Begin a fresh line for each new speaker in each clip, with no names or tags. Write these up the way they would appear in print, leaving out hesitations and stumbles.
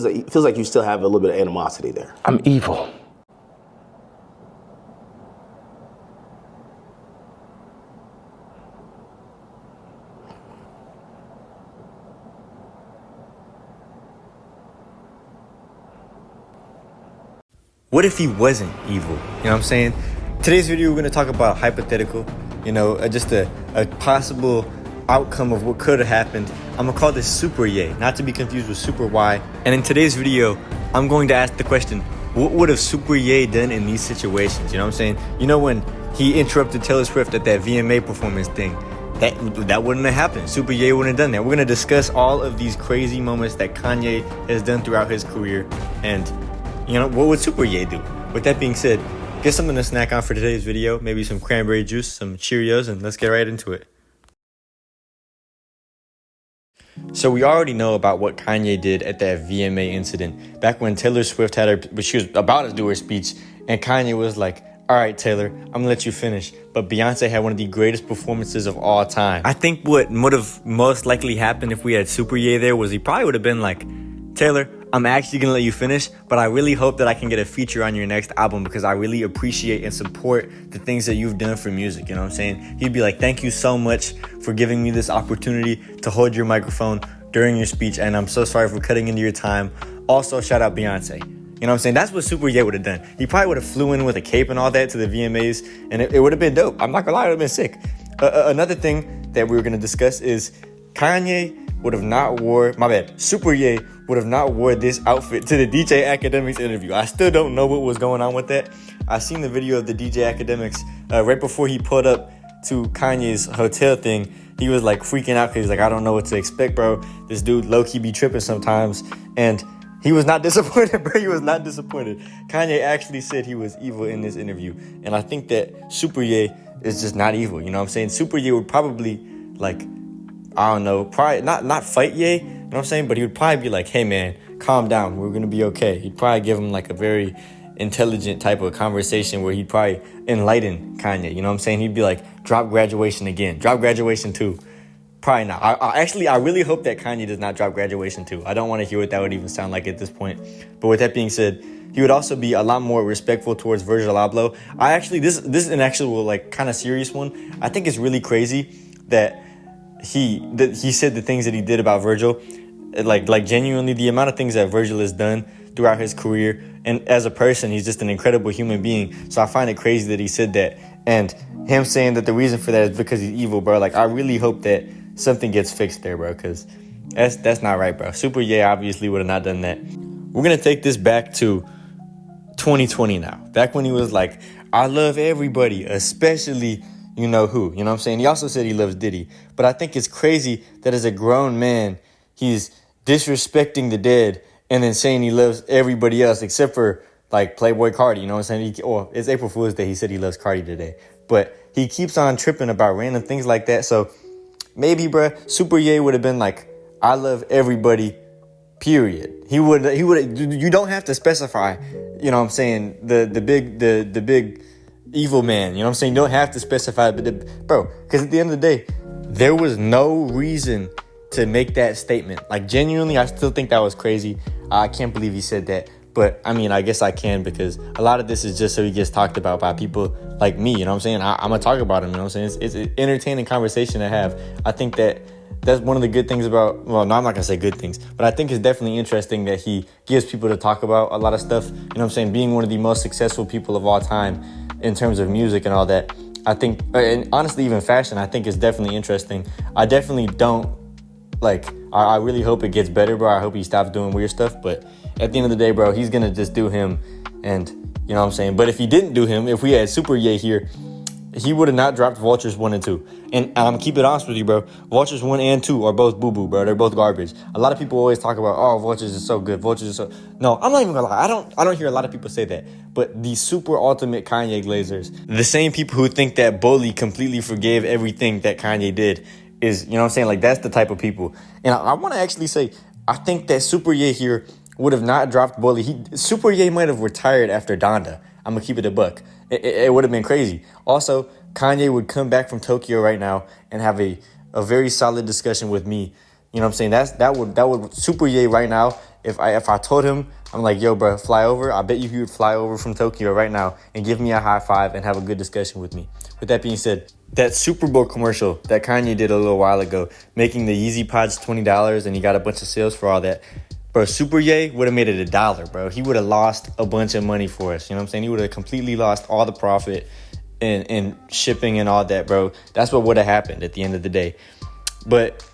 It feels like you still have a little bit of animosity there.
I'm evil.
What if he wasn't evil? You know what I'm saying? Today's video, we're going to talk about hypothetical, just a possible outcome of what could have happened. I'm going to call this Super Ye, not to be confused with Super Y. And in today's video, I'm going to ask the question, what would have Super Ye done in these situations? You know what I'm saying? You know, when he interrupted Taylor Swift at that VMA performance thing, that wouldn't have happened. Super Ye wouldn't have done that. We're going to discuss all of these crazy moments that Kanye has done throughout his career. And what would Super Ye do? With that being said, get something to snack on for today's video. Maybe some cranberry juice, some Cheerios, and let's get right into it. So we already know about what Kanye did at that VMA incident. Back when Taylor Swift she was about to do her speech, and Kanye was like, all right, Taylor, I'm going to let you finish. But Beyonce had one of the greatest performances of all time. I think what would have most likely happened if we had Super Ye there was he probably would have been like, Taylor, I'm actually going to let you finish, but I really hope that I can get a feature on your next album because I really appreciate and support the things that you've done for music. You know what I'm saying? He'd be like, thank you so much for giving me this opportunity to hold your microphone during your speech, and I'm so sorry for cutting into your time. Also, shout out Beyonce. You know what I'm saying? That's what Super Ye would have done. He probably would have flew in with a cape and all that to the VMAs, and it would have been dope. I'm not going to lie, it would have been sick. Another thing that we were going to discuss is Kanye would have not Super Ye would have not wore this outfit to the DJ Academics interview. I still don't know what was going on with that. I seen the video of the DJ Academics right before he pulled up to Kanye's hotel thing. He was like freaking out because he's like, I don't know what to expect, bro. This dude low-key be tripping sometimes. And he was not disappointed, bro. He was not disappointed. Kanye actually said he was evil in this interview. And I think that Super Ye is just not evil. You know what I'm saying? Super Ye would probably probably not fight Ye, you know what I'm saying? But he would probably be like, hey, man, calm down. We're going to be okay. He'd probably give him like a very intelligent type of conversation where he'd probably enlighten Kanye. You know what I'm saying? He'd be like, drop Graduation again. Drop Graduation 2. Probably not. I really hope that Kanye does not drop Graduation 2. I don't want to hear what that would even sound like at this point. But with that being said, he would also be a lot more respectful towards Virgil Abloh. This is an actual like kind of serious one. I think it's really crazy that he said the things that he did about Virgil, like genuinely the amount of things that Virgil has done throughout his career, and as a person, he's just an incredible human being. So I find it crazy that he said that, and him saying that the reason for that is because he's evil, bro. Like I really hope that something gets fixed there, bro, because that's not right, bro. Super Ye obviously would have not done that. We're gonna take this back to 2020 now, back when he was like, I love everybody, especially you know who, you know what I'm saying? He also said he loves Diddy. But I think it's crazy that as a grown man, he's disrespecting the dead and then saying he loves everybody else except for like Playboy Cardi, you know what I'm saying? It's April Fool's Day. He said he loves Cardi today. But he keeps on tripping about random things like that. So maybe, bruh, Super Ye would have been like, I love everybody, period. He would, you don't have to specify, you know what I'm saying, the big evil man, you know what I'm saying? You don't have to specify, but bro, because at the end of the day, there was no reason to make that statement. Like genuinely, I still think that was crazy. I can't believe he said that. But I mean, I guess I can because a lot of this is just so he gets talked about by people like me, you know what I'm saying? I'm going to talk about him, you know what I'm saying? It's an entertaining conversation to have. I think that's one of the good things about, well, no, I'm not going to say good things, but I think it's definitely interesting that he gives people to talk about a lot of stuff, you know what I'm saying? Being one of the most successful people of all time in terms of music and all that, I think, and honestly, even fashion, I think is definitely interesting. I definitely don't, I really hope it gets better, bro. I hope he stops doing weird stuff, but at the end of the day, bro, he's going to just do him, and you know what I'm saying? But if he didn't do him, if we had Super Ye here, he would have not dropped Vultures 1 and 2. And I'm going to keep it honest with you, bro. Vultures 1 and 2 are both boo-boo, bro. They're both garbage. A lot of people always talk about, oh, Vultures is so good. Vultures is so... No, I'm not even going to lie. I don't hear a lot of people say that. But the super ultimate Kanye glazers, the same people who think that Bully completely forgave everything that Kanye did is, you know what I'm saying? Like, that's the type of people. And I want to actually say, I think that Super Ye here would have not dropped Bully. Super Ye might have retired after Donda. I'm going to keep it a buck. It would have been crazy. Also, Kanye would come back from Tokyo right now and have a very solid discussion with me, You know what I'm saying? That would Super Ye right now. If I told him, I'm like, yo, bro, fly over. I bet you he would fly over from Tokyo right now and give me a high five and have a good discussion with me. With that being said, that Super Bowl commercial that Kanye did a little while ago, making the Yeezy Pods $20 and he got a bunch of sales for all that. Bro, Super Ye would have made it $1, bro. He would have lost a bunch of money for us. You know what I'm saying? He would have completely lost all the profit and shipping and all that, bro. That's what would have happened at the end of the day. But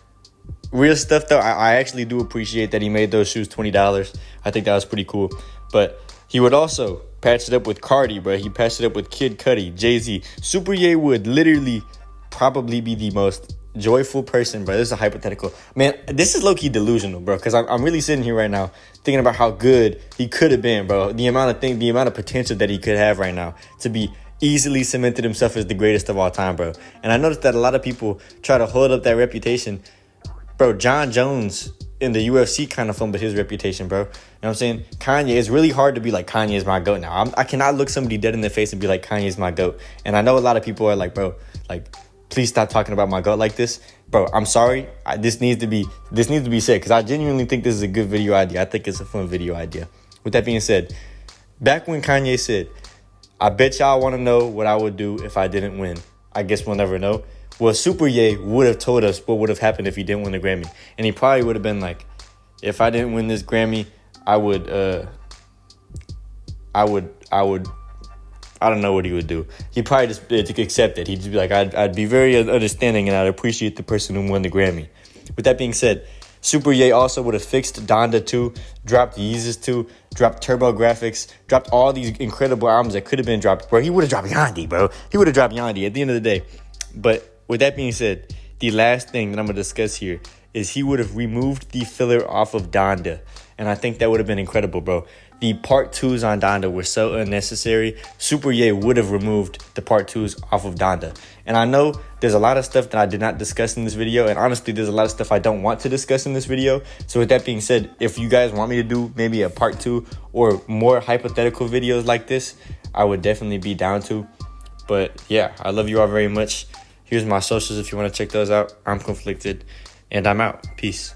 real stuff, though, I actually do appreciate that he made those shoes $20. I think that was pretty cool. But he would also patch it up with Cardi, bro. He patched it up with Kid Cudi, Jay-Z. Super Ye would literally probably be the most joyful person, bro. This is a hypothetical. Man, this is low-key delusional, bro, because I'm really sitting here right now thinking about how good he could have been, bro. The amount of potential that he could have right now to be easily cemented himself as the greatest of all time, bro. And I noticed that a lot of people try to hold up that reputation. Bro, John Jones in the UFC kind of fumbled his reputation, bro. You know what I'm saying? Kanye, it's really hard to be like, Kanye is my GOAT now. I cannot look somebody dead in the face and be like, Kanye is my GOAT. And I know a lot of people are like, bro, like, please stop talking about my GOAT like this. Bro, I'm sorry. This needs to be said because I genuinely think this is a good video idea. I think it's a fun video idea. With that being said, back when Kanye said, I bet y'all want to know what I would do if I didn't win. I guess we'll never know. Well, Super Ye would have told us what would have happened if he didn't win the Grammy. And he probably would have been like, if I didn't win this Grammy, I don't know what he would do. He'd probably just accept it. He'd just be like, I'd be very understanding and I'd appreciate the person who won the Grammy. With that being said, Super Ye also would have fixed Donda 2, dropped Yeezus 2, dropped Turbo Graphics, dropped all these incredible albums that could have been dropped. Bro, he would have dropped Yandhi, bro. He would have dropped Yandhi at the end of the day. But with that being said, the last thing that I'm going to discuss here is he would have removed the filler off of Donda. And I think that would have been incredible, bro. The part 2s on Donda were so unnecessary. Super Ye would have removed the part 2s off of Donda. And I know there's a lot of stuff that I did not discuss in this video. And honestly, there's a lot of stuff I don't want to discuss in this video. So with that being said, if you guys want me to do maybe a part 2 or more hypothetical videos like this, I would definitely be down to. But yeah, I love you all very much. Here's my socials if you want to check those out. I'm Conflicted, and I'm out. Peace.